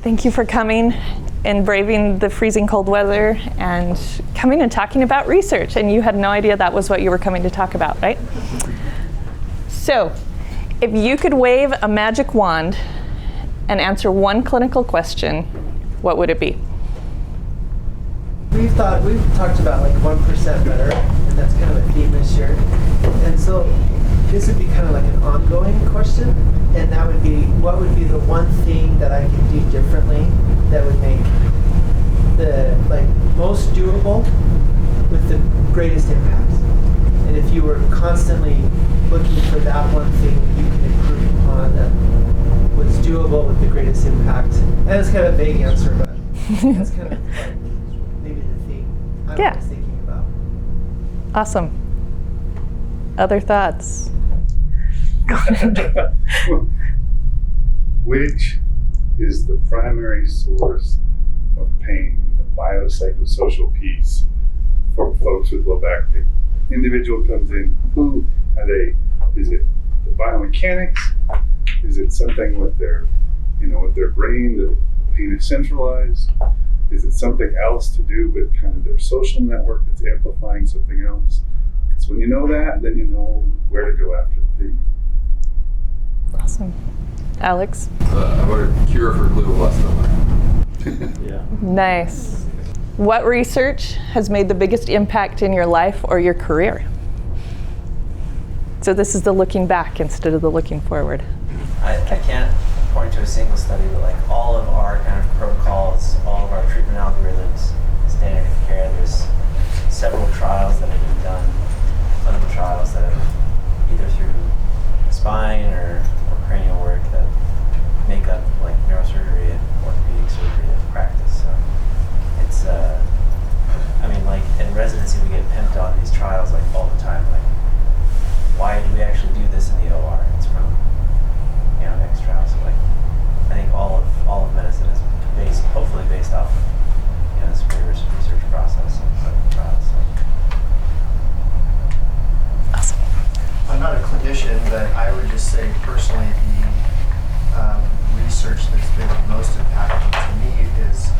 Thank you for coming and braving the freezing cold weather and coming and talking about research. And you had no idea that was what you were coming to talk about, right? So, if you could wave a magic wand and answer one clinical question, what would it be? We've talked about like 1% better, and that's kind of a theme this year. And so this would be kind of like an ongoing question, and that would be, what would be the one thing that I could do differently that would make the most doable with the greatest impact? And if you were constantly looking for that one thing that you can improve upon that was doable with the greatest impact, and it's kind of a vague answer, but that's kind of like maybe the thing I was thinking about. Awesome. Other thoughts? Which is the primary source of pain, the biopsychosocial piece for folks with low back pain? Individual comes in, is it the biomechanics? Is it something with their brain, the pain is centralized? Is it something else to do with kind of their social network that's amplifying something else? Because when you know that, then you know where to go after the pain. Awesome. Alex? I want a cure for glioblastoma. Yeah. Nice. What research has made the biggest impact in your life or your career? So this is the looking back instead of the looking forward. I can't point to a single study, but like all of our kind of protocols, all of our treatment algorithms, standard of care, there's several trials that have been done, clinical trials that have either through spine or cranial work that make up like neurosurgery and orthopedic surgery as practice. So it's, in residency we get pimped on these trials like all the time. Like, why do we actually do this in the OR? It's from, X trials. So I think all of medicine is hopefully based off of, this rigorous research process and clinical trials. So. Awesome. I'm not a clinician, but I would just say personally the research that's been most impactful to me is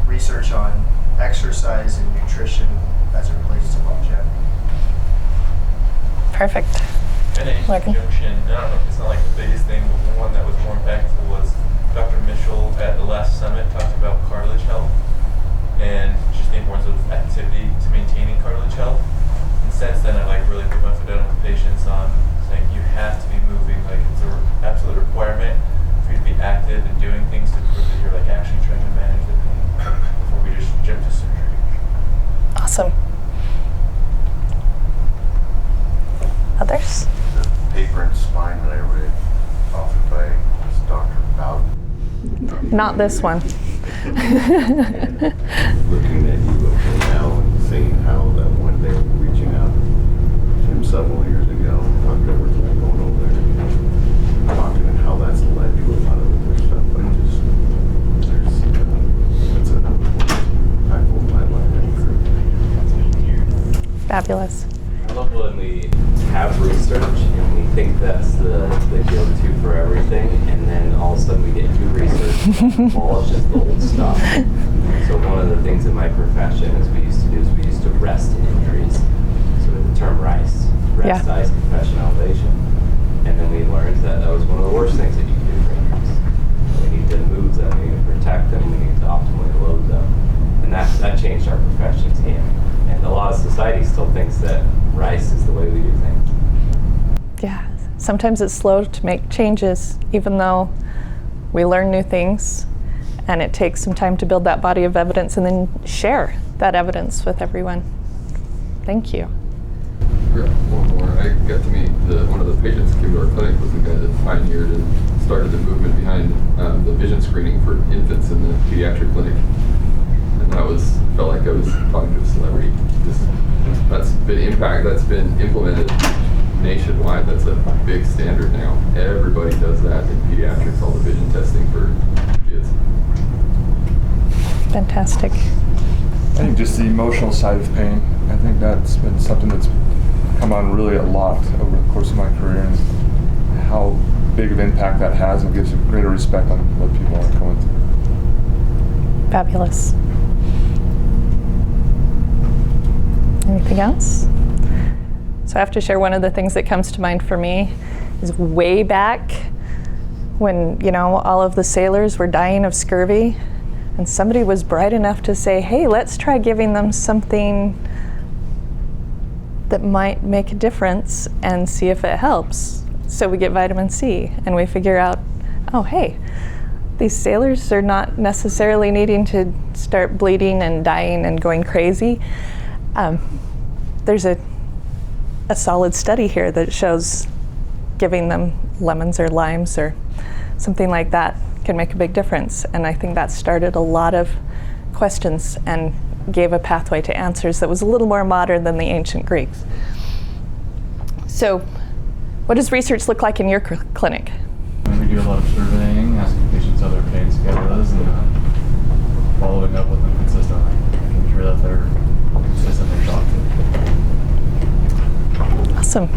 research on exercise and nutrition as it relates to longevity. Perfect. And in conjunction, I don't know if it's not like the biggest thing, but the one that was more impactful was Dr. Mitchell at the last summit talked about cartilage health and just the importance of activity to maintaining cartilage health. And since then, I really put my foot down with patients on saying you have to be moving. It's an absolute requirement for you to be active and doing things to prove that you're actually trying to manage the pain before we just jump to surgery. Awesome. Others? The paper in spine that I read, authored by Dr. Bowden. Not this one. Looking at you now and seeing how that one day reaching out to him several years ago, Dr. Edwards and I going over there and talking and how that's led to a lot of other stuff. That's another one impactful in my life. Fabulous. I love when we have research and we think that's the go-to for everything, and then all of a sudden we get new research, all it's just the old stuff. So one of the things in my profession is we used to rest injuries. So the term RICE, rest, ice, compression, elevation. And then we learned that was one of the worst things that you can do for injuries. We need to move them, we need to protect them, we need to optimally load them. And that changed our profession's hand. And a lot of society still thinks that RICE is the way we do things. Yeah, sometimes it's slow to make changes, even though we learn new things, and it takes some time to build that body of evidence and then share that evidence with everyone. Thank you. Yeah, one more. I got to meet one of the patients that came to our clinic was the guy that pioneered and started the movement behind the vision screening for infants in the pediatric clinic. And felt like I was talking to a celebrity. That's been implemented nationwide. That's a big standard now. Everybody does that in pediatrics, all the vision testing for kids. Fantastic. I think just the emotional side of pain, I think that's been something that's come on really a lot over the course of my career, and how big of impact that has, and gives a greater respect on what people are going through. Fabulous. Anything else? So I have to share one of the things that comes to mind for me is way back when, all of the sailors were dying of scurvy, and somebody was bright enough to say, hey, let's try giving them something that might make a difference and see if it helps. So we get vitamin C, and we figure out, oh, hey, these sailors are not necessarily needing to start bleeding and dying and going crazy. There's a solid study here that shows giving them lemons or limes or something like that can make a big difference. And I think that started a lot of questions and gave a pathway to answers that was a little more modern than the ancient Greeks. So what does research look like in your clinic? We do a lot of surveying, asking patients how their pain scale is, and following up with them consistently, making sure that they're consistently talked to. Awesome.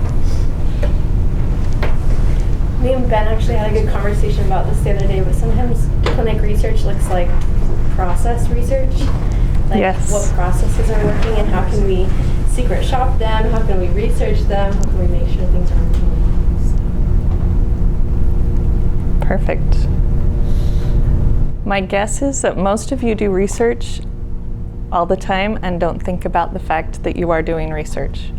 Me and Ben actually had a good conversation about this the other day, but sometimes clinic research looks like process research. Like Yes. what processes are working and how can we secret shop them, how can we research them, how can we make sure things are working. Perfect. My guess is that most of you do research all the time and don't think about the fact that you are doing research.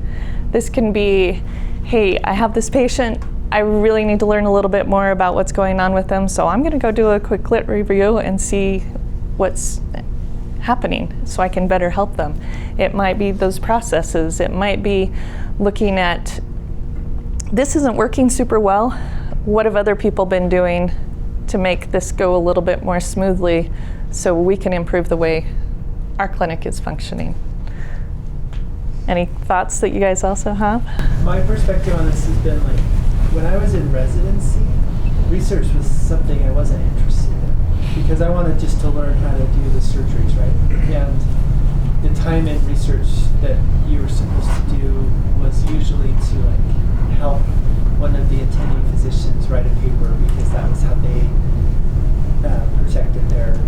This can be, hey, I have this patient, I really need to learn a little bit more about what's going on with them, so I'm going to go do a quick lit review and see what's happening so I can better help them. It might be those processes. It might be looking at, this isn't working super well. What have other people been doing to make this go a little bit more smoothly so we can improve the way our clinic is functioning? Any thoughts that you guys also have? My perspective on this has been like, when I was in residency, research was something I wasn't interested in because I wanted just to learn how to do the surgeries, right? And the time in research that you were supposed to do was usually to like help one of the attending physicians write a paper because that was how they protected their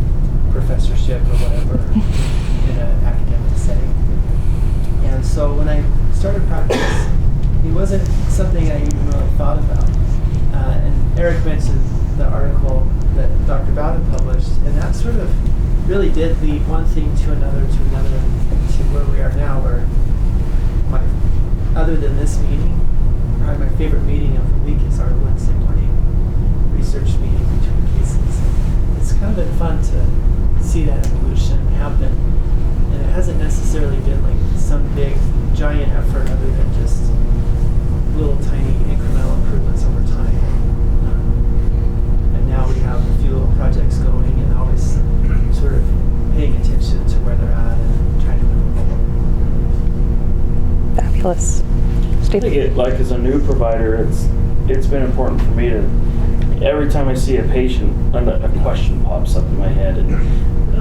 professorship or whatever in an academic setting. And so when I started practice, it wasn't something I even really thought about. And Eric mentioned the article that Dr. Bowden published, and that sort of really did lead one thing to another, to where we are now, where other than this meeting, probably my favorite meeting of the week is our Wednesday morning research meeting between cases. It's kind of been fun to see that evolution happen, and it hasn't necessarily been like some big, giant effort other than just little tiny incremental improvements over time. And now we have a few little projects going and always sort of paying attention to where they're at and trying to move forward. Fabulous. I think it, like as a new provider, it's been important for me to, every time I see a patient, a question pops up in my head, and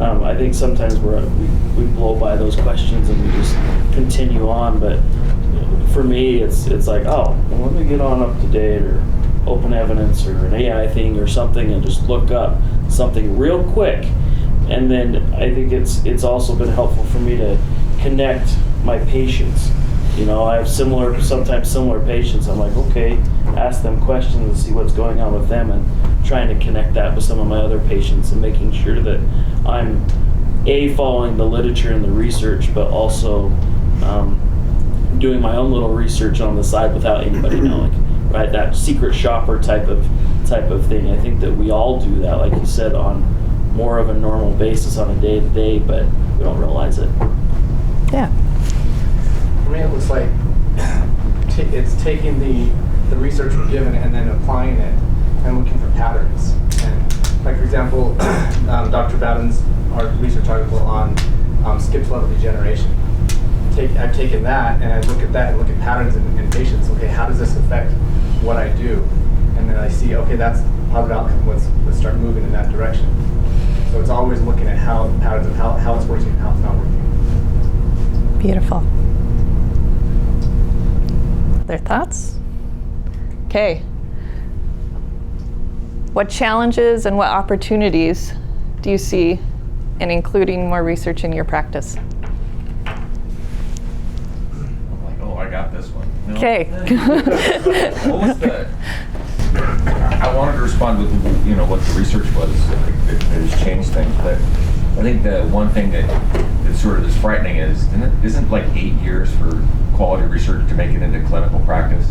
I think sometimes we blow by those questions and we just continue on. But for me, it's like, oh, well, let me get on up to date or open evidence or an AI thing or something and just look up something real quick. And then I think it's also been helpful for me to connect my patients. You know, I have sometimes similar patients. I'm like, okay, ask them questions and see what's going on with them, and trying to connect that with some of my other patients and making sure that I'm following the literature and the research, but also doing my own little research on the side without anybody knowing, right? That secret shopper type of thing. I think that we all do that, like you said, on more of a normal basis on a day-to-day, but we don't realize it. Yeah. For me, it looks like it's taking the research we're given and then applying it and looking for patterns. And like, for example, Dr. Bowden's research article on skipped level degeneration. I've taken that and I look at that and look at patterns in patients. Okay, how does this affect what I do? And then I see, okay, that's positive outcome. Let's start moving in that direction. So it's always looking at how patterns of how it's working and how it's not working. Beautiful. Other thoughts? Okay. What challenges and what opportunities do you see and including more research in your practice? I'm like, oh, I got this one. No. Okay. What was the? I wanted to respond with what the research was. It has changed things, but I think the one thing that sort of is frightening isn't like 8 years for quality research to make it into clinical practice.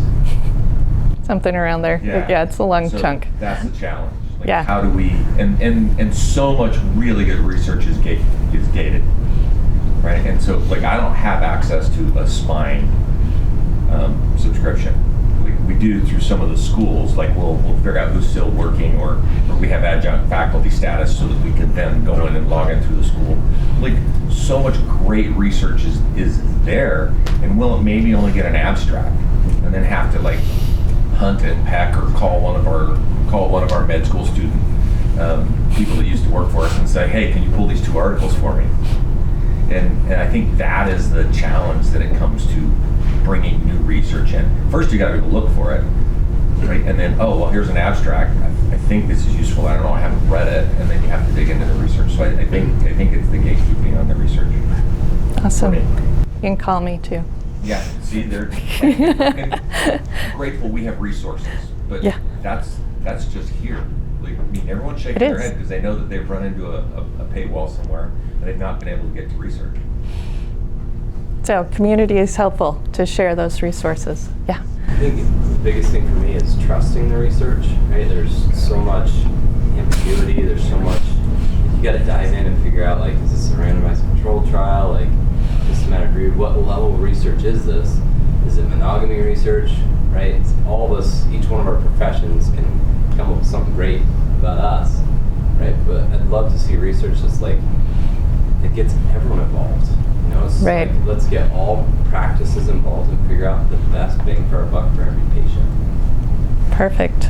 Something around there. Yeah, it's a long chunk. That's the challenge. Like, yeah. How do we? And so much really good research is gated, right? And so like I don't have access to a spine subscription. We do through some of the schools. Like we'll figure out who's still working, or we have adjunct faculty status, so that we can then go in and log in through the school. Like so much great research is there, and we'll maybe only get an abstract, and then have to like hunt and peck or call one of our med school student people that used to work for us and say, hey, can you pull these 2 articles for me? And I think that is the challenge that it comes to bringing new research in. First, you got to look for it, right? And then, oh, well, here's an abstract. I think this is useful. I don't know. I haven't read it. And then you have to dig into the research. So I think it's the gatekeeping on the research. Awesome. You can call me too. Yeah. See, they're grateful we have resources, but yeah. that's just here. Like, I mean, everyone's shaking their head because they know that they've run into a paywall somewhere and they've not been able to get to research. So community is helpful to share those resources. Yeah. I think the biggest thing for me is trusting the research, right? There's so much ambiguity, there's so much, you got to dive in and figure out, like, is this a randomized control trial? Like, systematic review, what level of research is this? Is it monogamy research, right? It's all of us, each one of our professions can come up with something great about us, right? But I'd love to see research that's like, it gets everyone involved. You know, it's right. Like, let's get all practices involved and figure out the best bang for our buck for every patient. Perfect.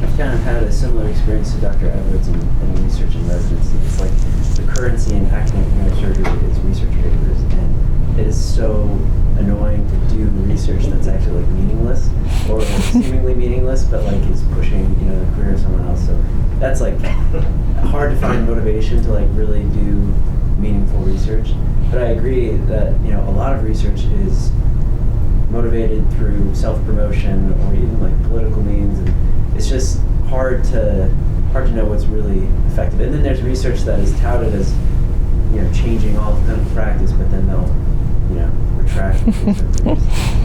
I've kind of had a similar experience to Dr. Edwards in research and residency. It's like the currency in academic neurosurgery is research papers, and it is so annoying to do research that's actually like meaningless or seemingly meaningless, but like is pushing the career of someone else. So that's like hard to find motivation to like really do meaningful research. But I agree that a lot of research is motivated through self-promotion or even like political means, and it's just hard to know what's really effective. And then there's research that is touted as changing all of clinical practice, but then they'll retract. So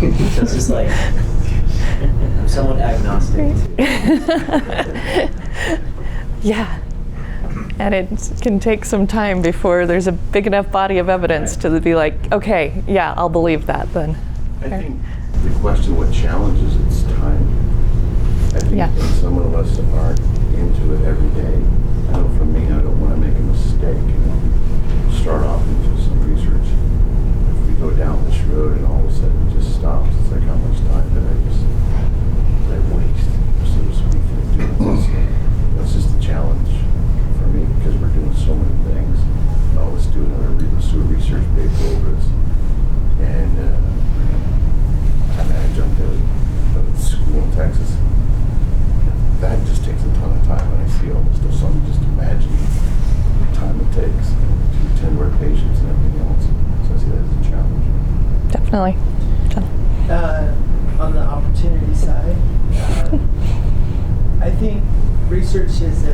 it's just like I'm somewhat agnostic too. Yeah. And it can take some time before there's a big enough body of evidence to be like, okay, yeah, I'll believe that then. I think the question, what challenges it's time. I think some of us aren't into it every day. I know for me, I don't want to make a mistake. Start off into some research. If we go down this road and all of a sudden it just stops, it's like how much time did I waste, so to speak, in doing this? That's just a challenge for me because we're doing so many things. Oh, let's do a research paper over this. And I'm adjunct at a school in Texas. That just takes a ton of time, and I see all this stuff. So I'm just imagining the time it takes to attend our patients and everything else. So I see that as a challenge. Definitely. On the opportunity side, I think research is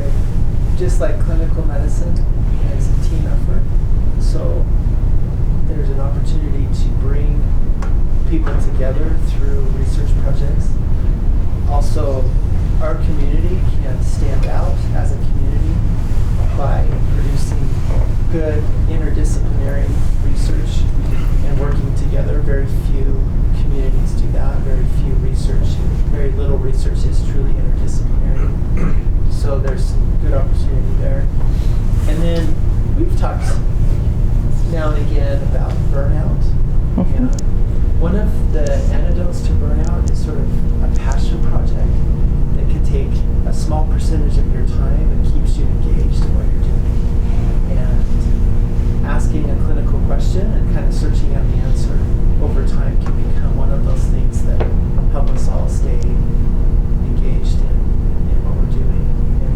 just like clinical medicine, is a team effort. So there's an opportunity to bring people together through research projects. Also, our community can stand out as a community by producing good interdisciplinary research and working together. Very few communities do that. Very little research is truly interdisciplinary. So there's some good opportunity there. And then we've talked now and again about burnout. Mm-hmm. And one of the antidotes to burnout is sort of a passion project that could take a small percentage of your time and keeps you engaged in what you're doing. And asking a clinical question and kind of searching out the answer over time can become one of those things that help us all stay engaged in what we're doing, and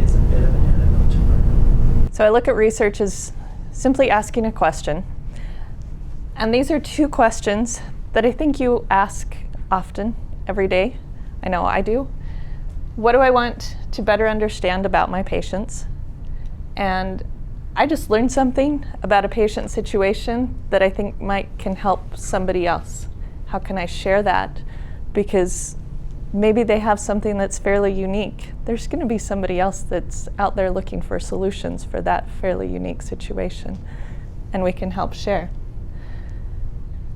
is a bit of an antidote to burnout. So So I look at research as simply asking a question. And these are 2 questions that I think you ask often, every day. I know I do. What do I want to better understand about my patients? And I just learned something about a patient situation that I think can help somebody else. How can I share that? Because maybe they have something that's fairly unique. There's going to be somebody else that's out there looking for solutions for that fairly unique situation, and we can help share.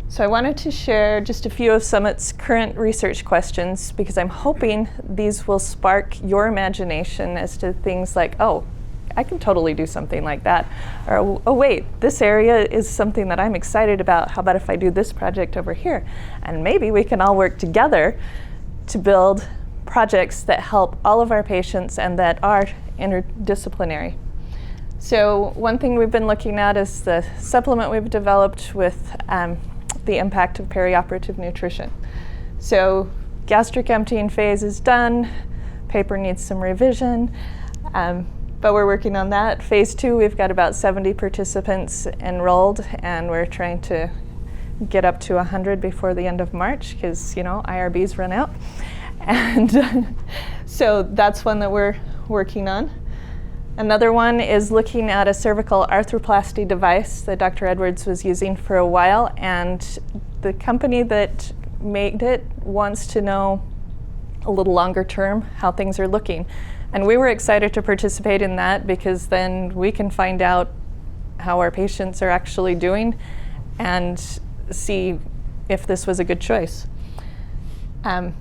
So I wanted to share just a few of Summit's current research questions because I'm hoping these will spark your imagination as to things like, oh, I can totally do something like that. Or, oh wait, this area is something that I'm excited about. How about if I do this project over here? And maybe we can all work together to build projects that help all of our patients and that are interdisciplinary. So one thing we've been looking at is the supplement we've developed with the impact of perioperative nutrition. So gastric emptying phase is done, paper needs some revision, but we're working on that. Phase 2, we've got about 70 participants enrolled, and we're trying to get up to 100 before the end of March because, IRBs run out. And so that's one that we're working on. Another one is looking at a cervical arthroplasty device that Dr. Edwards was using for a while, and the company that made it wants to know a little longer term how things are looking. And we were excited to participate in that because then we can find out how our patients are actually doing and see if this was a good choice. The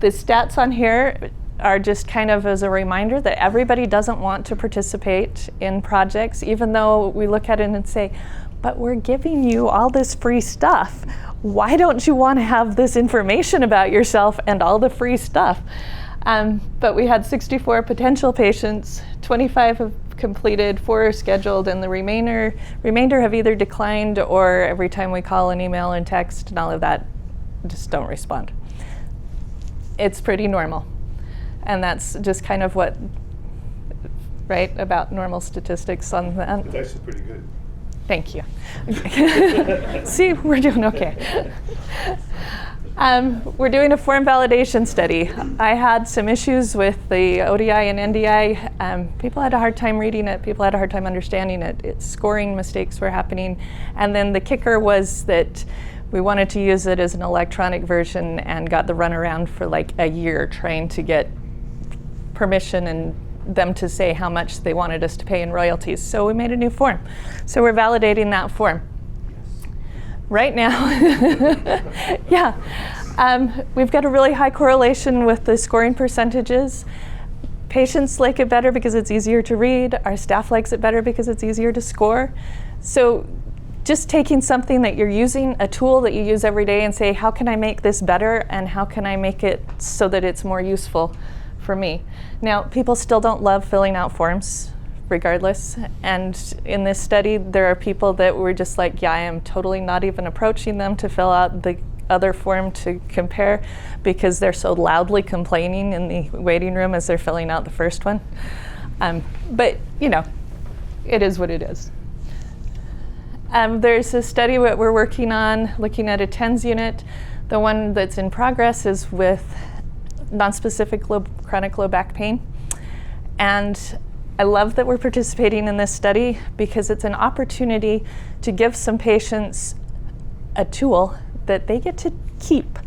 stats on here are just kind of as a reminder that everybody doesn't want to participate in projects, even though we look at it and say, but we're giving you all this free stuff. Why don't you want to have this information about yourself and all the free stuff? But we had 64 potential patients, 25 have completed, 4 are scheduled, and the remainder have either declined or every time we call and email and text and all of that, just don't respond. It's pretty normal. And that's just kind of what, right, about normal statistics on that. It's actually pretty good. Thank you. See, we're doing okay. We're doing a form validation study. I had some issues with the ODI and NDI. People had a hard time reading it. People had a hard time understanding it. Scoring mistakes were happening. And then the kicker was that we wanted to use it as an electronic version and got the runaround for like a year trying to get permission and them to say how much they wanted us to pay in royalties. So we made a new form. So we're validating that form. Right now, we've got a really high correlation with the scoring percentages. Patients like it better because it's easier to read. Our staff likes it better because it's easier to score. So just taking something that you're using, a tool that you use every day, and say, how can I make this better and how can I make it so that it's more useful for me? Now, people still don't love filling out forms regardless. And in this study, there are people that were just like, yeah, I am totally not even approaching them to fill out the other form to compare because they're so loudly complaining in the waiting room as they're filling out the first one. But, it is what it is. There's a study that we're working on looking at a TENS unit. The one that's in progress is with nonspecific chronic low back pain. And I love that we're participating in this study because it's an opportunity to give some patients a tool that they get to keep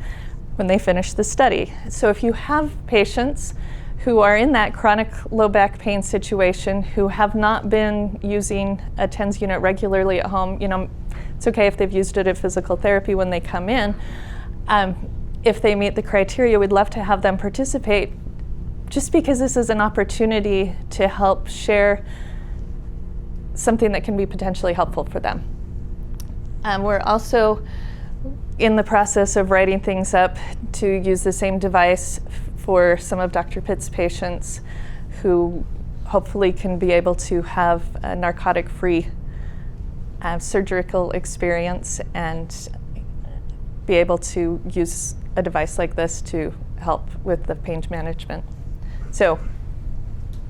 when they finish the study. So if you have patients who are in that chronic low back pain situation who have not been using a TENS unit regularly at home, it's okay if they've used it at physical therapy when they come in. If they meet the criteria, we'd love to have them participate just because this is an opportunity to help share something that can be potentially helpful for them. We're also in the process of writing things up to use the same device for some of Dr. Pitt's patients who hopefully can be able to have a narcotic-free surgical experience and be able to use a device like this to help with the pain management. So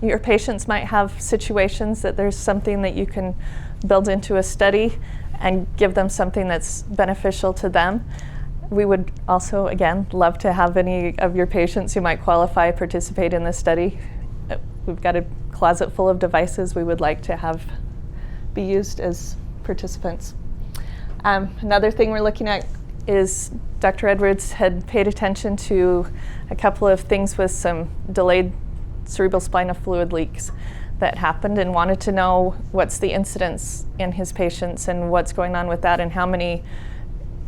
Your patients might have situations that there's something that you can build into a study and give them something that's beneficial to them. We would also, again, love to have any of your patients who might qualify participate in this study. We've got a closet full of devices we would like to have be used as participants. Another thing we're looking at is Dr. Edwards had paid attention to a couple of things with some delayed cerebral spinal fluid leaks that happened and wanted to know what's the incidence in his patients and what's going on with that and how many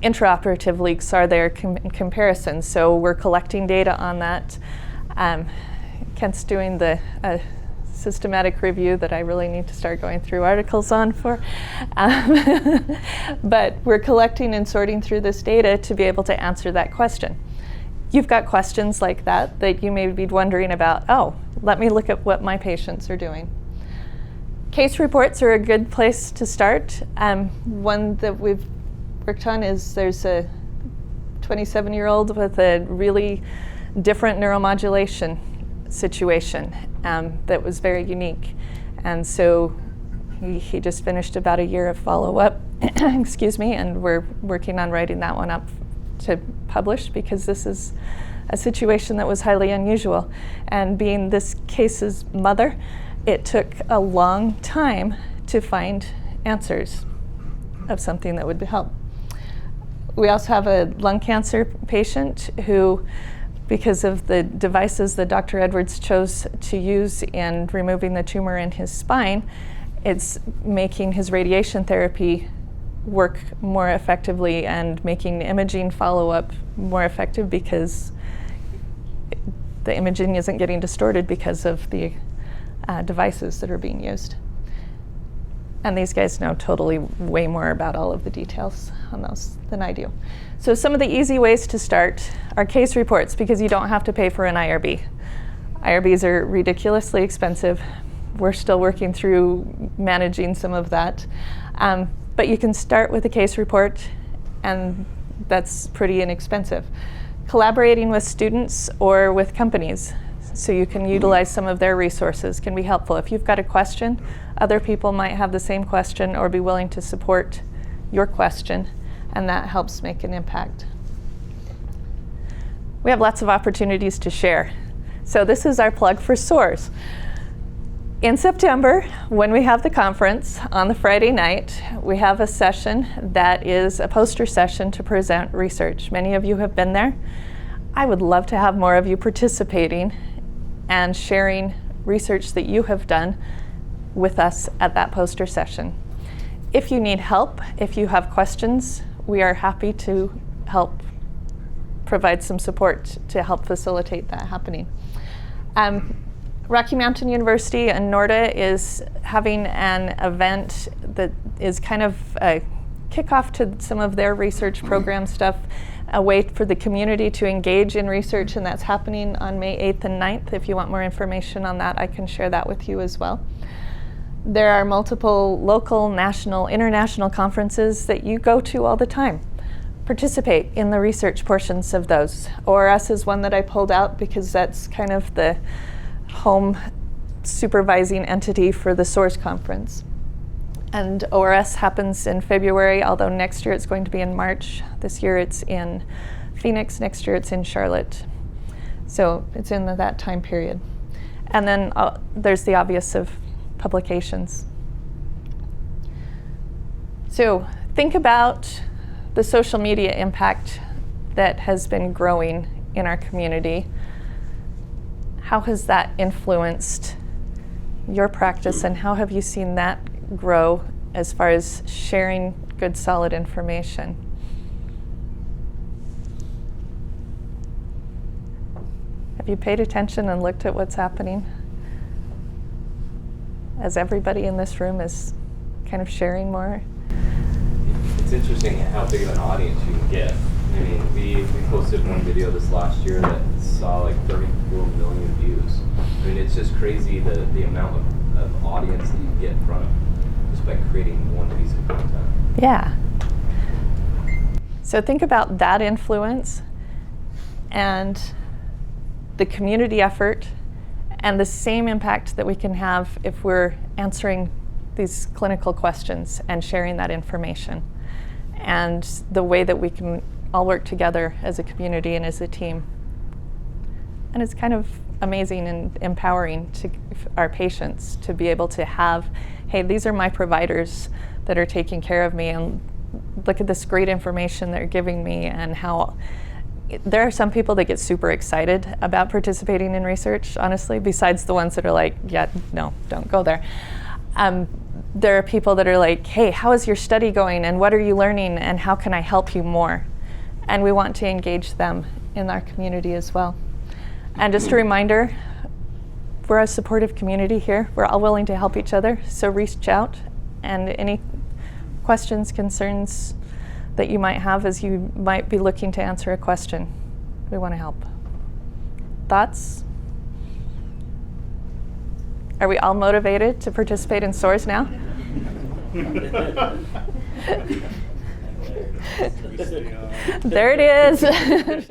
intraoperative leaks are there in comparison. So we're collecting data on that. Kent's doing the systematic review that I really need to start going through articles on for. But we're collecting and sorting through this data to be able to answer that question. You've got questions like that you may be wondering about, oh, let me look at what my patients are doing. Case reports are a good place to start. One that we've worked on is there's a 27-year-old with a really different neuromodulation situation that was very unique. And so he just finished about a year of follow-up, excuse me, and we're working on writing that one up to publish because this is a situation that was highly unusual. And being this case's mother, it took a long time to find answers of something that would help. We also have a lung cancer patient who, because of the devices that Dr. Edwards chose to use in removing the tumor in his spine, it's making his radiation therapy work more effectively and making imaging follow-up more effective because the imaging isn't getting distorted because of the devices that are being used. And these guys know totally way more about all of the details on those than I do. So some of the easy ways to start are case reports because you don't have to pay for an IRB. IRBs are ridiculously expensive. We're still working through managing some of that. But you can start with a case report, and that's pretty inexpensive. Collaborating with students or with companies so you can utilize some of their resources can be helpful. If you've got a question, other people might have the same question or be willing to support your question, and that helps make an impact. We have lots of opportunities to share. So this is our plug for SOARS. In September, when we have the conference on the Friday night, we have a session that is a poster session to present research. Many of you have been there. I would love to have more of you participating and sharing research that you have done with us at that poster session. If you need help, if you have questions, we are happy to help provide some support to help facilitate that happening. Rocky Mountain University and NORDA is having an event that is kind of a kickoff to some of their research program stuff, a way for the community to engage in research, and that's happening on May 8th and 9th. If you want more information on that, I can share that with you as well. There are multiple local, national, international conferences that you go to all the time. Participate in the research portions of those. ORS is one that I pulled out because that's kind of the home supervising entity for the SOARS conference. And ORS happens in February, although next year it's going to be in March. This year it's in Phoenix, next year it's in Charlotte. So it's in that time period. And then there's the obvious of publications. So think about the social media impact that has been growing in our community. How has that influenced your practice, and how have you seen that grow as far as sharing good, solid information? Have you paid attention and looked at what's happening as everybody in this room is kind of sharing more? It's interesting how big of an audience you can get. I mean, we posted one video this last year that saw like 34 million views. I mean, it's just crazy the amount of audience that you get in front of just by creating one piece of content. Yeah. So think about that influence and the community effort and the same impact that we can have if we're answering these clinical questions and sharing that information, and the way that we can all work together as a community and as a team. And it's kind of amazing and empowering to our patients to be able to have, hey, these are my providers that are taking care of me, and look at this great information they're giving me. And how there are some people that get super excited about participating in research, honestly, besides the ones that are like, yeah, no, don't go there. There are people that are like, hey, how is your study going, and what are you learning, and how can I help you more? And we want to engage them in our community as well. And just a reminder, we're a supportive community here. We're all willing to help each other, so reach out, and any questions, concerns that you might have as you might be looking to answer a question, we want to help. Thoughts? Are we all motivated to participate in SOARS now? There it is.